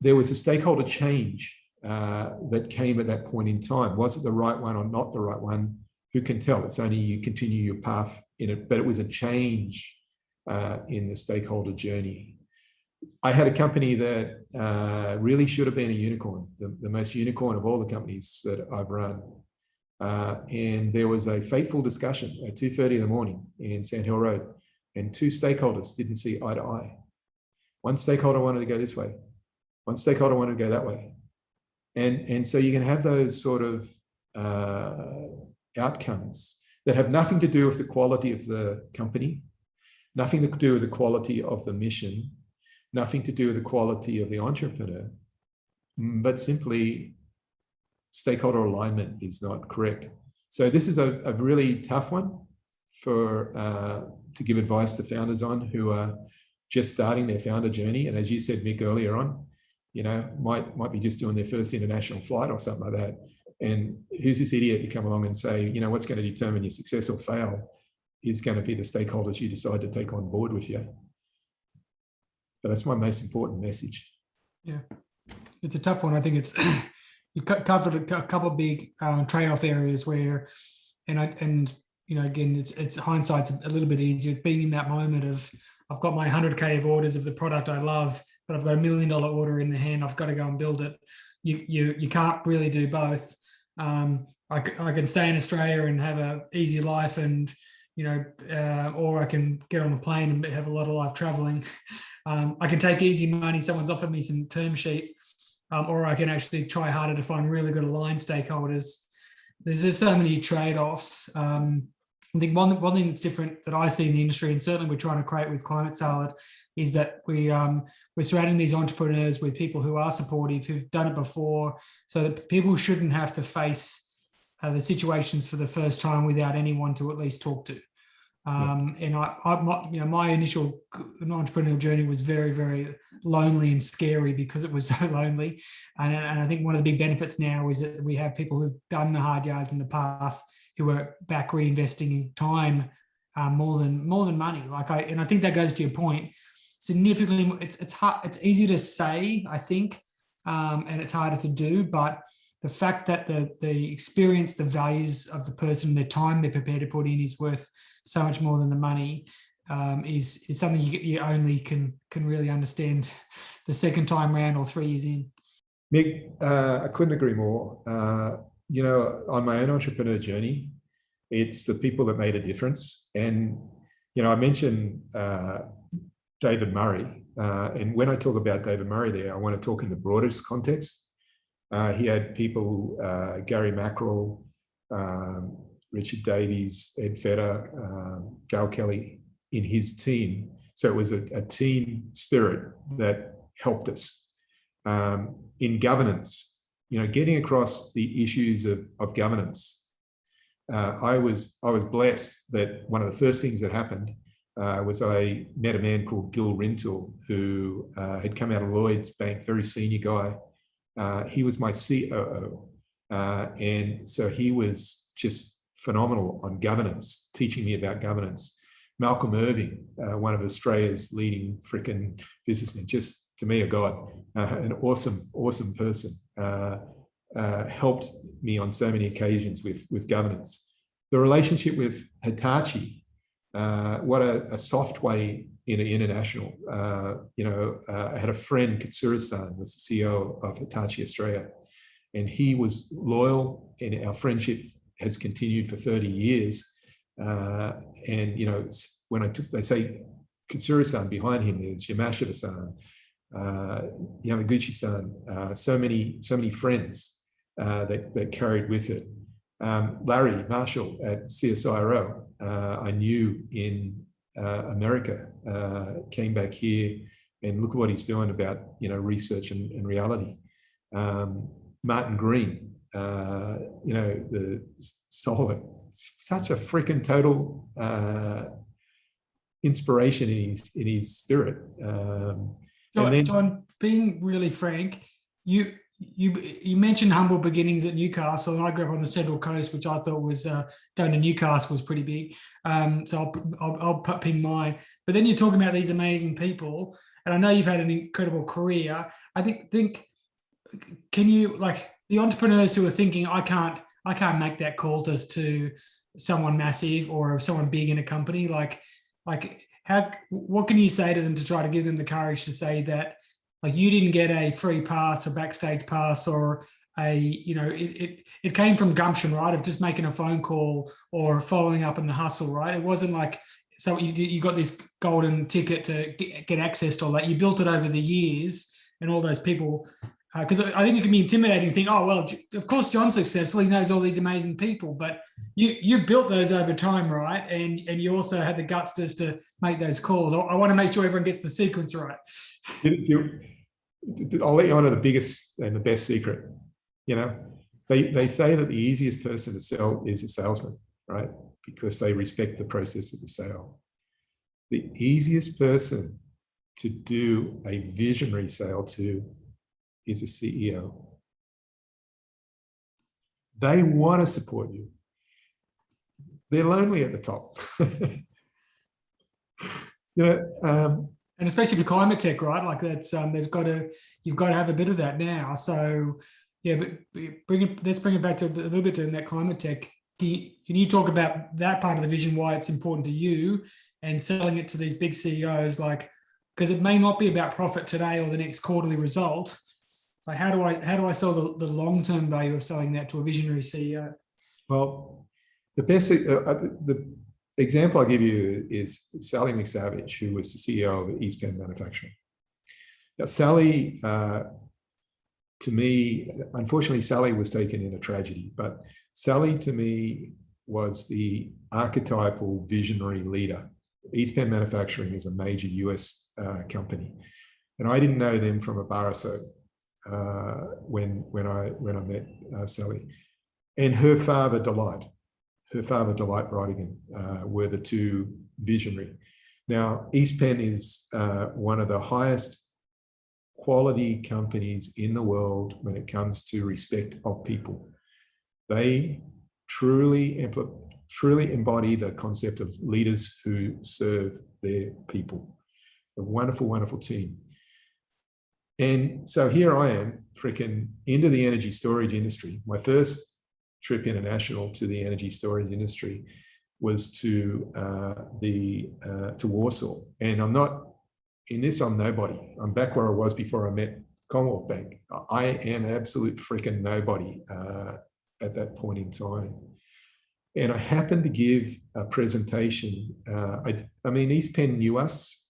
There was a stakeholder change that came at that point in time. Was it the right one or not the right one? Who can tell? It's only you continue your path in it, but it was a change in the stakeholder journey. I had a company that really should have been a unicorn, the most unicorn of all the companies that I've run. And there was a fateful discussion at 2:30 in the morning in Sand Hill Road, and two stakeholders didn't see eye to eye. One stakeholder wanted to go this way. One stakeholder wanted to go that way. And so you can have those sort of outcomes that have nothing to do with the quality of the company, nothing to do with the quality of the mission, nothing to do with the quality of the entrepreneur, but simply stakeholder alignment is not correct. So this is a really tough one for to give advice to founders on who are just starting their founder journey. And as you said, Mick, earlier on, you know, might be just doing their first international flight or something like that. And who's this idiot to come along and say, you know, what's going to determine your success or fail is going to be the stakeholders you decide to take on board with you. But that's my most important message. Yeah, it's a tough one. I think it's you covered a couple of big trade-off areas where, and you know, again, it's hindsight's a little bit easier. Being in that moment of I've got my 100K of orders of the product I love, but I've got $1 million order in the hand. I've got to go and build it. You can't really do both. I can stay in Australia and have an easy life, and you know, or I can get on a plane and have a lot of life traveling. I can take easy money. Someone's offered me some term sheet, or I can actually try harder to find really good aligned stakeholders. There's just so many trade-offs. I think one thing that's different that I see in the industry, and certainly we're trying to create with Climate Salad, is that we're surrounding these entrepreneurs with people who are supportive, who've done it before, so that people shouldn't have to face the situations for the first time without anyone to at least talk to. And you know, my initial entrepreneurial journey was very, very lonely and scary because it was so lonely. And I think one of the big benefits now is that we have people who've done the hard yards in the path who are back reinvesting in time more than money. And I think that goes to your point. Significantly, it's hard. It's easy to say, I think, and it's harder to do. But the fact that the experience, the values of the person, the time they're prepared to put in is worth so much more than the money is something you only can really understand the second time round or 3 years in. Mick, I couldn't agree more. You know, on my own entrepreneur journey, it's the people that made a difference. And, you know, I mentioned David Murray. And when I talk about David Murray there, I want to talk in the broadest context. He had people, Gary Mackerel, Richard Davies, Ed Feder, Gail Kelly in his team. So it was a team spirit that helped us. In governance, you know, getting across the issues of governance, I was blessed that one of the first things that happened was I met a man called Gil Rintoul, who had come out of Lloyd's Bank, very senior guy. He was my COO. And so he was just phenomenal on governance, teaching me about governance. Malcolm Irving, one of Australia's leading freaking businessmen, just to me, a god, an awesome person, helped me on so many occasions with governance. The relationship with Hitachi, what a soft way in international. You know, I had a friend, Katsura-san, was the CEO of Hitachi Australia, and he was loyal, and our friendship has continued for 30 years. And, you know, when they say Katsura-san, behind him, there's Yamashita-san, Yamaguchi-san, so many friends that carried with it. Larry Marshall at CSIRO, I knew in America, came back here, and look at what he's doing about, you know, research and reality. Martin Green, the solar, such a freaking total inspiration in his spirit. John, being really frank, you mentioned humble beginnings at Newcastle, and I grew up on the Central Coast, which I thought was going to Newcastle was pretty big. So I'll ping mine. But then you're talking about these amazing people, and I know you've had an incredible career. I think can you, like, the entrepreneurs who are thinking, I can't make that call to someone massive or someone big in a company, like what can you say to them to try to give them the courage to say that, like, you didn't get a free pass or backstage pass or it came from gumption, right? Of just making a phone call or following up in the hustle, right? It wasn't like, so you got this golden ticket to get access to all that. You built it over the years, and all those people, because I think it can be intimidating to think, oh, well, of course John's successful, he knows all these amazing people, but you built those over time, right? And you also had the guts just to make those calls. I want to make sure everyone gets the sequence right. I'll let you on to the biggest and the best secret. They say that the easiest person to sell is a salesman, right? Because they respect the process of the sale. The easiest person to do a visionary sale to is a CEO. They want to support you. They're lonely at the top. And especially for climate tech, right? Like that's you've got to have a bit of that now. So yeah, but let's bring it back to a little bit in that climate tech. Can you talk about that part of the vision, why it's important to you, and selling it to these big CEOs, like, because it may not be about profit today or the next quarterly result. Like, how do I sell the long-term value of selling that to a visionary CEO? Well, the example I give you is Sally McSavage, who was the CEO of East Penn Manufacturing. Now, Sally, to me, unfortunately, Sally was taken in a tragedy, but Sally, to me, was the archetypal visionary leader. East Penn Manufacturing is a major US company, and I didn't know them from a bar or so when I met Sally. And her father, Delight Brightigan, were the two visionary. Now, East Penn is one of the highest quality companies in the world when it comes to respect of people. They truly embody the concept of leaders who serve their people. A wonderful, wonderful team. And so here I am, freaking into the energy storage industry. My first trip international to the energy storage industry was to Warsaw. And I'm not in this, I'm nobody. I'm back where I was before I met Commonwealth Bank. I am absolute freaking nobody at that point in time. And I happened to give a presentation. I mean, East Penn knew us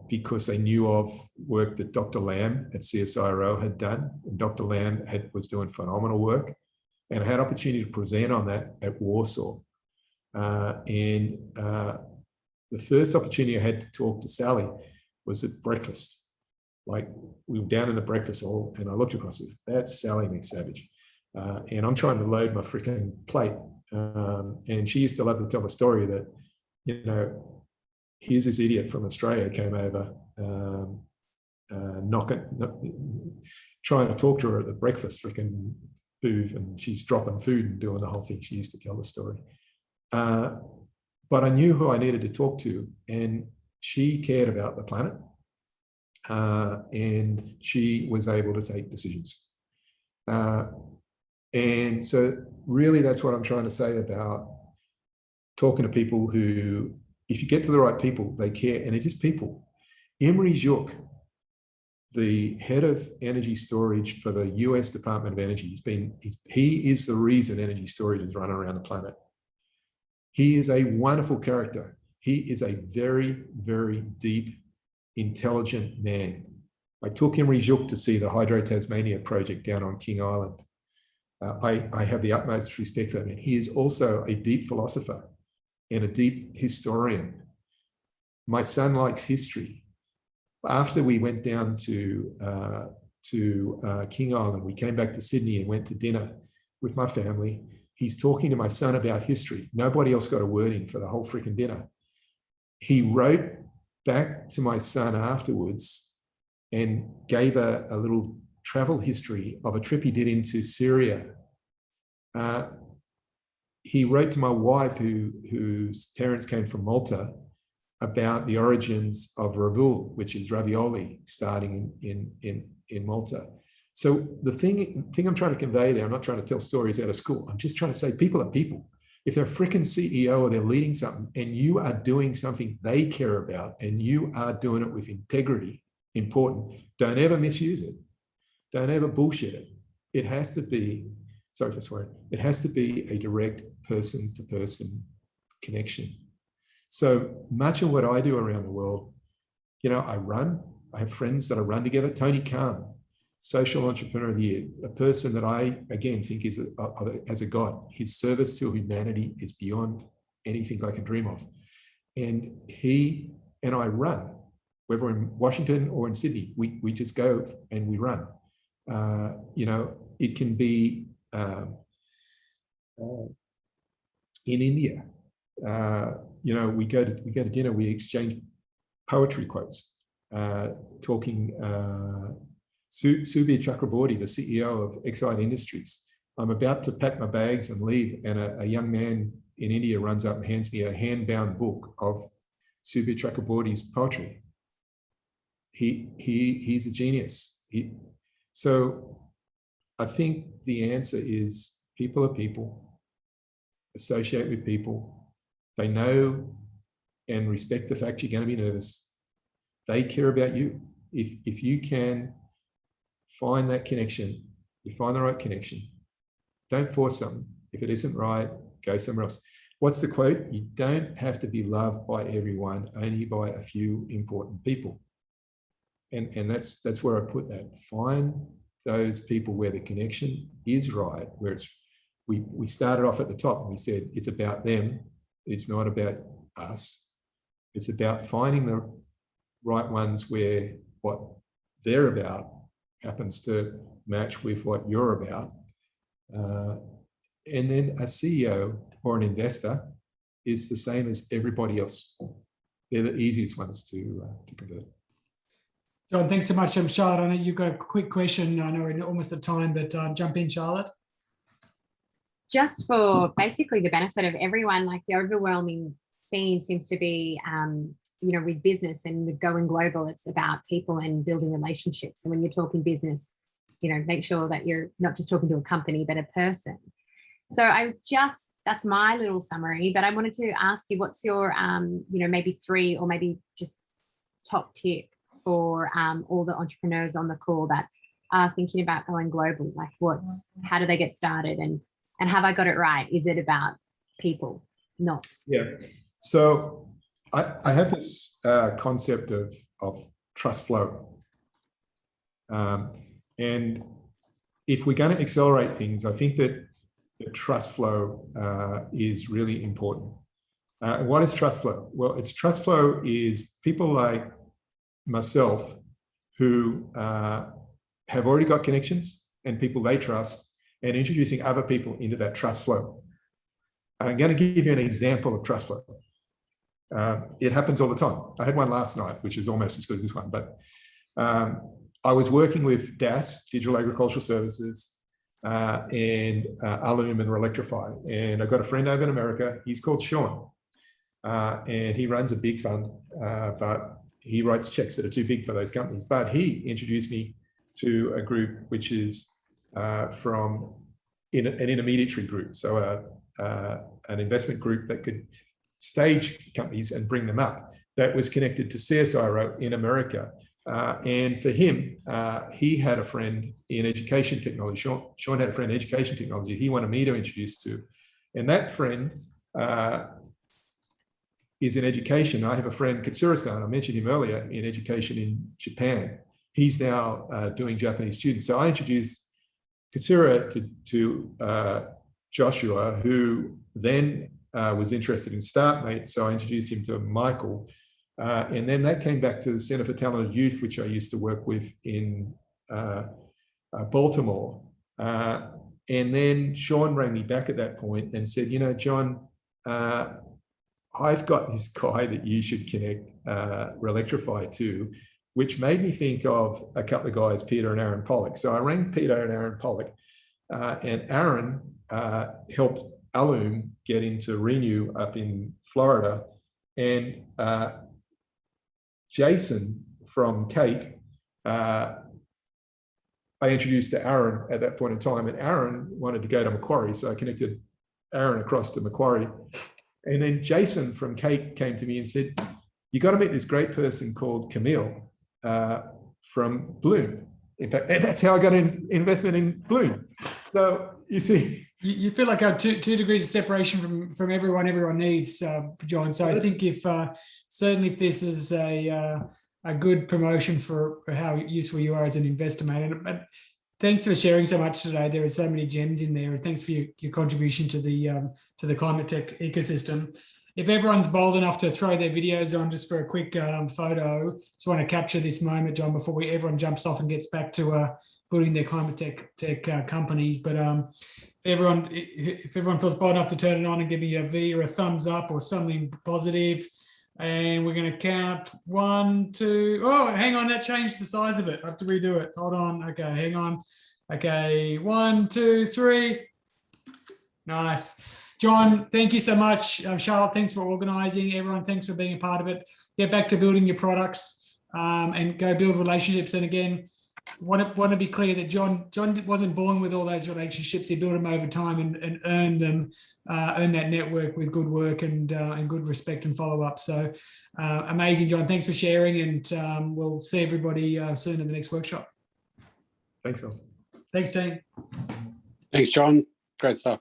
because they knew of work that Dr. Lamb at CSIRO had done. And Dr. Lamb was doing phenomenal work. And I had opportunity to present on that at Warsaw. The first opportunity I had to talk to Sally was at breakfast. Like, we were down in the breakfast hall, and I looked across and said, that's Sally McSavage. And I'm trying to load my freaking plate. And she used to love to tell the story that, here's this idiot from Australia came over, trying to talk to her at the breakfast freaking booth, and she's dropping food and doing the whole thing. She used to tell the story. But I knew who I needed to talk to, and she cared about the planet, and she was able to take decisions. And so really that's what I'm trying to say about talking to people who, if you get to the right people, they care, and they're just people. Emery Zhuk, the head of energy storage for the US Department of Energy, he is the reason energy storage is running around the planet. He is a wonderful character. He is a very, very deep, intelligent man. I took Emery Zhuk to see the Hydro Tasmania project down on King Island. I have the utmost respect for him. And he is also a deep philosopher and a deep historian. My son likes history. After we went down to to King Island. We came back to Sydney and went to dinner with my family. He's talking to my son about history. Nobody else got a word in for the whole freaking dinner. He wrote back to my son afterwards and gave a little travel history of a trip he did into Syria. He wrote to my wife, whose parents came from Malta, about the origins of ravul, which is ravioli, starting in Malta. So the thing I'm trying to convey there, I'm not trying to tell stories out of school. I'm just trying to say people are people. If they're a freaking CEO or they're leading something and you are doing something they care about and you are doing it with integrity, important, don't ever misuse it. Don't ever bullshit it. It has to be, sorry for swearing, it has to be a direct person-to-person connection. So much of what I do around the world, I have friends that I run together. Tony Khan, Social Entrepreneur of the Year, a person that I, again, think is as a god. His service to humanity is beyond anything I can dream of. And he and I run, whether we're in Washington or in Sydney, we just go and we run. It can be in India. We go to dinner, we exchange poetry quotes, talking Subir Chakraborty, the CEO of Exide Industries. I'm about to pack my bags and leave, and a young man in India runs up and hands me a hand-bound book of Subir Chakraborty's poetry. He's a genius. So I think the answer is people are people, associate with people. They know and respect the fact you're going to be nervous. They care about you. If you can find that connection, you find the right connection. Don't force something. If it isn't right, go somewhere else. What's the quote? You don't have to be loved by everyone, only by a few important people. And that's where I put that. Find those people where the connection is right, where it's we started off at the top and we said it's about them. It's not about us. It's about finding the right ones where what they're about happens to match with what you're about. And then a CEO or an investor is the same as everybody else. They're the easiest ones to convert. John, thanks so much. Charlotte, I know you've got a quick question. I know we're almost at time, but jump in, Charlotte. Just for basically the benefit of everyone, like the overwhelming theme seems to be, with business and with going global, it's about people and building relationships. And when you're talking business, make sure that you're not just talking to a company, but a person. So that's my little summary, but I wanted to ask you, what's your, maybe 3 or maybe just top tip for all the entrepreneurs on the call that are thinking about going global? Like how do they get started? And have I got it right? Is it about people? Not. Yeah. So I have this concept of trust flow. And if we're going to accelerate things, I think that the trust flow is really important. What is trust flow? Well, trust flow is people like myself who have already got connections and people they trust, and introducing other people into that trust flow. I'm going to give you an example of trust flow. It happens all the time. I had one last night, which is almost as good as this one, but I was working with DAS, Digital Agricultural Services, and Alum and Electrify. And I've got a friend over in America, he's called Sean, and he runs a big fund, but he writes checks that are too big for those companies. But he introduced me to a group which is from an intermediary group, so an investment group that could stage companies and bring them up. That was connected to CSIRO in America. And for him, he had a friend in education technology. Sean had a friend in education technology he wanted me to introduce to. And that friend is in education. I have a friend, Katsura-san, I mentioned him earlier, in education in Japan. He's now doing Japanese students. So I introduced Katsura to Joshua, who then was interested in StartMate. So I introduced him to Michael. And then that came back to the Center for Talented Youth, which I used to work with in Baltimore. And then Sean rang me back at that point and said, you know, John, I've got this guy that you should connect Relectrify to, which made me think of a couple of guys, Peter and Aaron Pollock. So I rang Peter and Aaron Pollock, and Aaron helped Alum get into Renew up in Florida. And Jason from Cake, I introduced to Aaron at that point in time, and Aaron wanted to go to Macquarie. So I connected Aaron across to Macquarie. And then Jason from Cake came to me and said, you got to meet this great person called Camille from Bloom. In fact, and that's how I got an investment in Bloom. So you see, you feel like two degrees of separation from everyone needs, John. So I think if certainly if this is a good promotion for how useful you are as an investor, mate. But thanks for sharing so much today. There are so many gems in there. Thanks for your contribution to the climate tech ecosystem. If everyone's bold enough to throw their videos on just for a quick photo, just want to capture this moment, John, before everyone jumps off and gets back to building their climate tech companies. But if everyone feels bold enough to turn it on and give me a V or a thumbs up or something positive. And we're going to count 1, 2. Oh, hang on. That changed the size of it. I have to redo it. Hold on. Okay, hang on. Okay, 1, 2, 3. Nice. John, thank you so much. Charlotte, thanks for organising. Everyone, thanks for being a part of it. Get back to building your products and go build relationships. And again, want to be clear that John wasn't born with all those relationships. He built them over time and earned them, earned that network with good work and good respect and follow up. So amazing, John. Thanks for sharing, and we'll see everybody soon in the next workshop. Thanks, Phil. Thanks, team. Thanks, John. Great stuff.